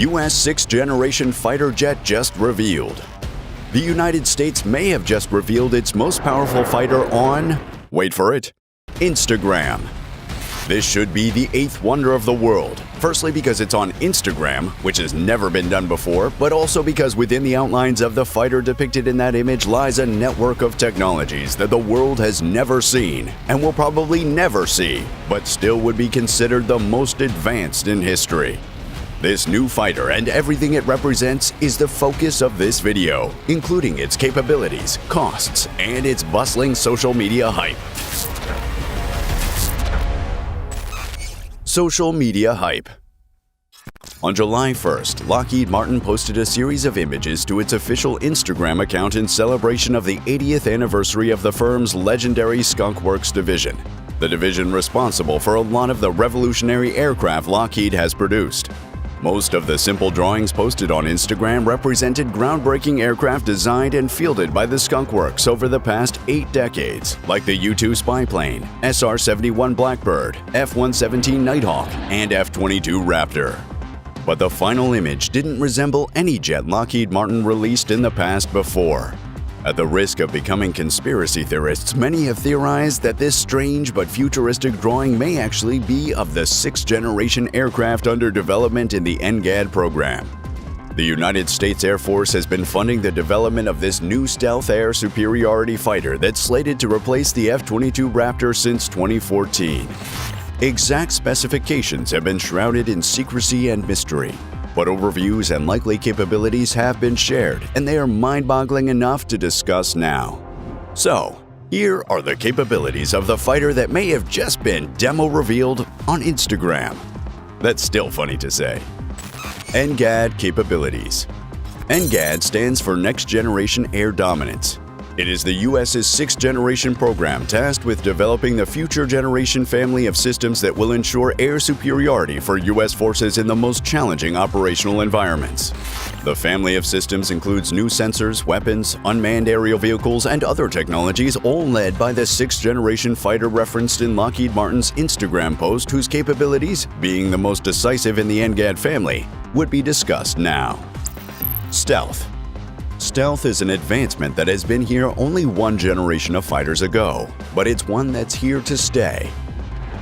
U.S. sixth-generation fighter jet just revealed. The United States may have just revealed its most powerful fighter on, wait for it, Instagram. This should be the eighth wonder of the world, firstly because it's on Instagram, which has never been done before, but also because within the outlines of the fighter depicted in that image lies a network of technologies that the world has never seen and will probably never see, but still would be considered the most advanced in history. This new fighter and everything it represents is the focus of this video, including its capabilities, costs, and its bustling social media hype. Social media hype. On July 1st, Lockheed Martin posted a series of images to its official Instagram account in celebration of the 80th anniversary of the firm's legendary Skunk Works division, the division responsible for a lot of the revolutionary aircraft Lockheed has produced. Most of the simple drawings posted on Instagram represented groundbreaking aircraft designed and fielded by the Skunk Works over the past 8 decades, like the U-2 spy plane, SR-71 Blackbird, F-117 Nighthawk, and F-22 Raptor. But the final image didn't resemble any jet Lockheed Martin released in the past before. At the risk of becoming conspiracy theorists, many have theorized that this strange but futuristic drawing may actually be of the sixth-generation aircraft under development in the NGAD program. The United States Air Force has been funding the development of this new stealth air superiority fighter that's slated to replace the F-22 Raptor since 2014. Exact specifications have been shrouded in secrecy and mystery, but overviews and likely capabilities have been shared, and they are mind-boggling enough to discuss now. So, here are the capabilities of the fighter that may have just been demo revealed on Instagram. That's still funny to say. NGAD capabilities. NGAD stands for Next Generation Air Dominance. It is the U.S.'s sixth-generation program tasked with developing the future generation family of systems that will ensure air superiority for U.S. forces in the most challenging operational environments. The family of systems includes new sensors, weapons, unmanned aerial vehicles, and other technologies, all led by the sixth-generation fighter referenced in Lockheed Martin's Instagram post, whose capabilities, being the most decisive in the NGAD family, would be discussed now. Stealth. Stealth is an advancement that has been here only one generation of fighters ago, but it's one that's here to stay.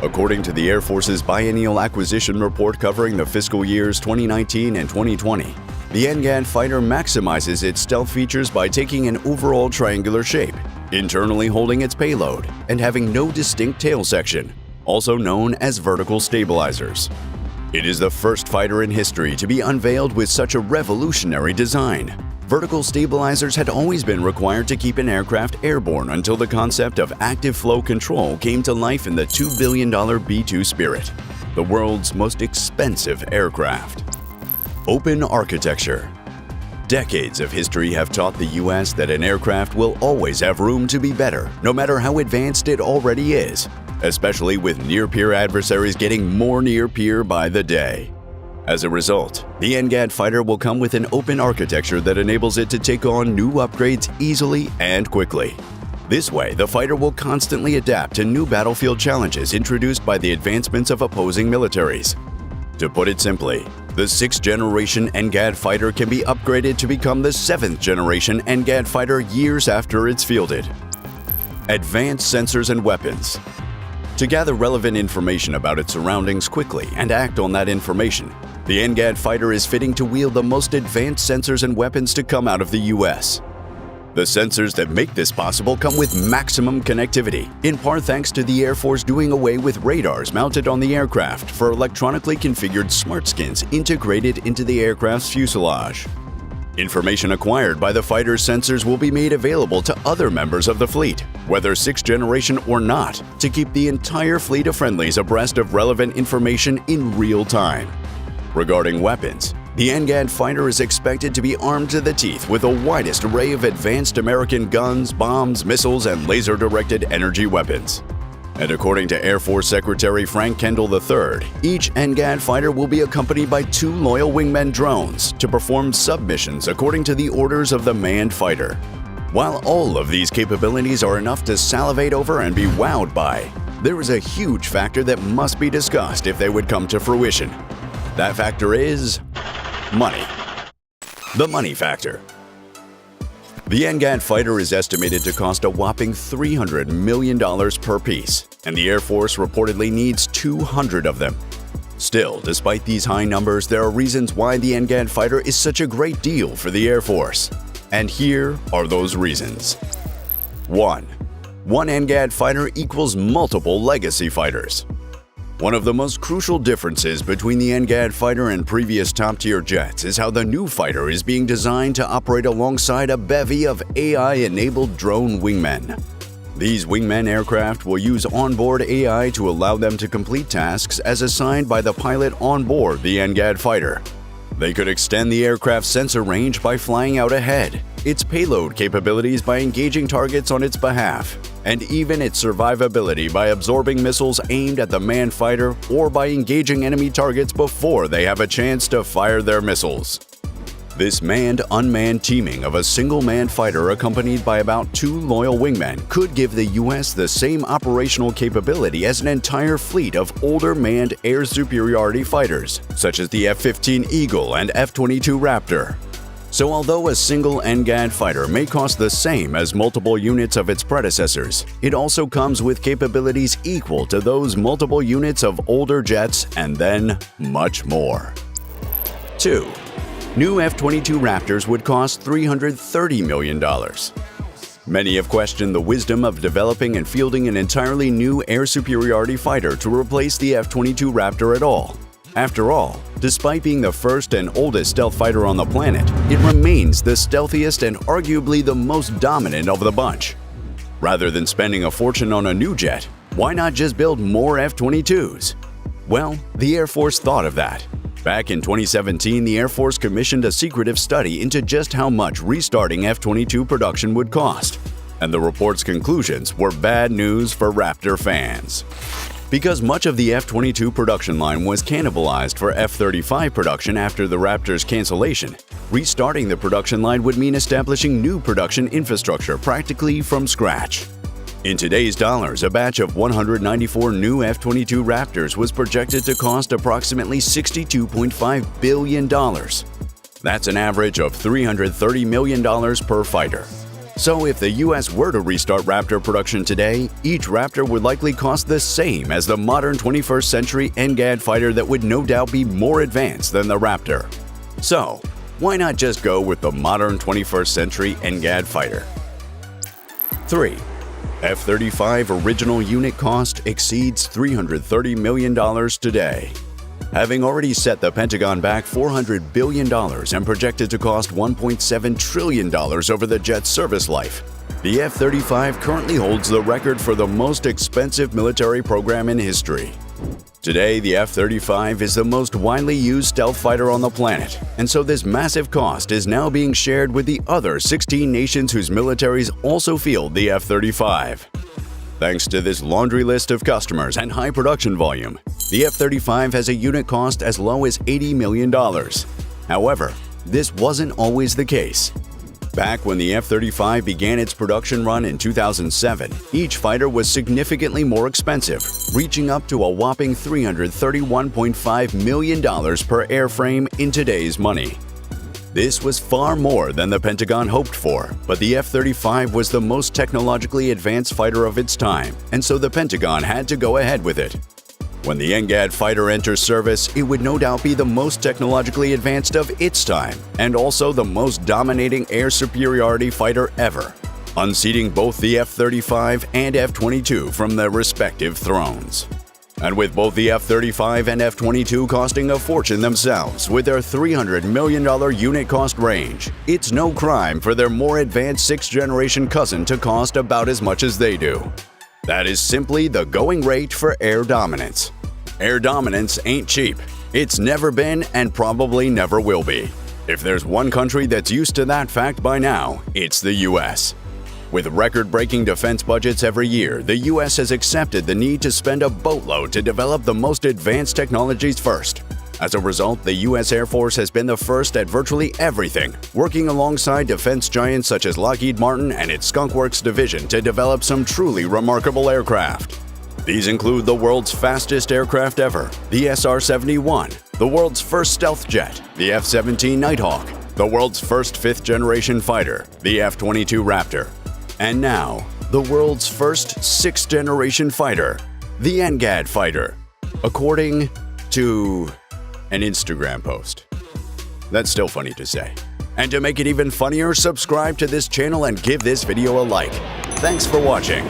According to the Air Force's biennial acquisition report covering the fiscal years 2019 and 2020, the NGAD fighter maximizes its stealth features by taking an overall triangular shape, internally holding its payload, and having no distinct tail section, also known as vertical stabilizers. It is the first fighter in history to be unveiled with such a revolutionary design. Vertical stabilizers had always been required to keep an aircraft airborne until the concept of active flow control came to life in the $2 billion B-2 Spirit, the world's most expensive aircraft. Open architecture. Decades of history have taught the U.S. that an aircraft will always have room to be better, no matter how advanced it already is, especially with near-peer adversaries getting more near-peer by the day. As a result, the NGAD fighter will come with an open architecture that enables it to take on new upgrades easily and quickly. This way, the fighter will constantly adapt to new battlefield challenges introduced by the advancements of opposing militaries. To put it simply, the sixth-generation NGAD fighter can be upgraded to become the seventh-generation NGAD fighter years after it's fielded. Advanced sensors and weapons. To gather relevant information about its surroundings quickly and act on that information, the NGAD fighter is fitting to wield the most advanced sensors and weapons to come out of the U.S. The sensors that make this possible come with maximum connectivity, in part thanks to the Air Force doing away with radars mounted on the aircraft for electronically configured smart skins integrated into the aircraft's fuselage. Information acquired by the fighter's sensors will be made available to other members of the fleet, whether sixth generation or not, to keep the entire fleet of friendlies abreast of relevant information in real time. Regarding weapons, the NGAD fighter is expected to be armed to the teeth with the widest array of advanced American guns, bombs, missiles, and laser-directed energy weapons. And according to Air Force Secretary Frank Kendall III, each NGAD fighter will be accompanied by 2 loyal wingmen drones to perform submissions according to the orders of the manned fighter. While all of these capabilities are enough to salivate over and be wowed by, there is a huge factor that must be discussed if they would come to fruition. That factor is Money. The money factor. The NGAD fighter is estimated to cost a whopping $300 million per piece, and the Air Force reportedly needs 200 of them. Still, despite these high numbers, there are reasons why the NGAD fighter is such a great deal for the Air Force. And here are those reasons. 1. One NGAD fighter equals multiple legacy fighters. One of the most crucial differences between the NGAD fighter and previous top-tier jets is how the new fighter is being designed to operate alongside a bevy of AI-enabled drone wingmen. These wingmen aircraft will use onboard AI to allow them to complete tasks as assigned by the pilot on board the NGAD fighter. They could extend the aircraft's sensor range by flying out ahead, its payload capabilities by engaging targets on its behalf, and even its survivability by absorbing missiles aimed at the manned fighter or by engaging enemy targets before they have a chance to fire their missiles. This manned-unmanned teaming of a single manned fighter accompanied by about 2 loyal wingmen could give the U.S. the same operational capability as an entire fleet of older manned air superiority fighters, such as the F-15 Eagle and F-22 Raptor. So although a single NGAD fighter may cost the same as multiple units of its predecessors, it also comes with capabilities equal to those multiple units of older jets and then much more. 2. New F-22 Raptors would cost $330 million. Many have questioned the wisdom of developing and fielding an entirely new air superiority fighter to replace the F-22 Raptor at all. After all, despite being the first and oldest stealth fighter on the planet, it remains the stealthiest and arguably the most dominant of the bunch. Rather than spending a fortune on a new jet, why not just build more F-22s? Well, the Air Force thought of that. Back in 2017, the Air Force commissioned a secretive study into just how much restarting F-22 production would cost, and the report's conclusions were bad news for Raptor fans. Because much of the F-22 production line was cannibalized for F-35 production after the Raptor's cancellation, restarting the production line would mean establishing new production infrastructure practically from scratch. In today's dollars, a batch of 194 new F-22 Raptors was projected to cost approximately $62.5 billion. That's an average of $330 million per fighter. So if the U.S. were to restart Raptor production today, each Raptor would likely cost the same as the modern 21st century NGAD fighter that would no doubt be more advanced than the Raptor. So, why not just go with the modern 21st century NGAD fighter? 3. F-35 original unit cost exceeds $330 million today. Having already set the Pentagon back $400 billion and projected to cost $1.7 trillion over the jet's service life, the F-35 currently holds the record for the most expensive military program in history. Today, the F-35 is the most widely used stealth fighter on the planet, and so this massive cost is now being shared with the other 16 nations whose militaries also field the F-35. Thanks to this laundry list of customers and high production volume, the F-35 has a unit cost as low as $80 million. However, this wasn't always the case. Back when the F-35 began its production run in 2007, each fighter was significantly more expensive, reaching up to a whopping $331.5 million per airframe in today's money. This was far more than the Pentagon hoped for, but the F-35 was the most technologically advanced fighter of its time, and so the Pentagon had to go ahead with it. When the NGAD fighter enters service, it would no doubt be the most technologically advanced of its time, and also the most dominating air superiority fighter ever, unseating both the F-35 and F-22 from their respective thrones. And with both the F-35 and F-22 costing a fortune themselves with their $300 million unit cost range, it's no crime for their more advanced 6th-generation cousin to cost about as much as they do. That is simply the going rate for air dominance. Air dominance ain't cheap. It's never been and probably never will be. If there's one country that's used to that fact by now, it's the U.S. With record-breaking defense budgets every year, the U.S. has accepted the need to spend a boatload to develop the most advanced technologies first. As a result, the U.S. Air Force has been the first at virtually everything, working alongside defense giants such as Lockheed Martin and its Skunk Works division to develop some truly remarkable aircraft. These include the world's fastest aircraft ever, the SR-71, the world's first stealth jet, the F-17 Nighthawk, the world's first fifth-generation fighter, the F-22 Raptor, and now, the world's first sixth-generation fighter, the NGAD fighter, according to an Instagram post. That's still funny to say. And to make it even funnier, subscribe to this channel and give this video a like. Thanks for watching.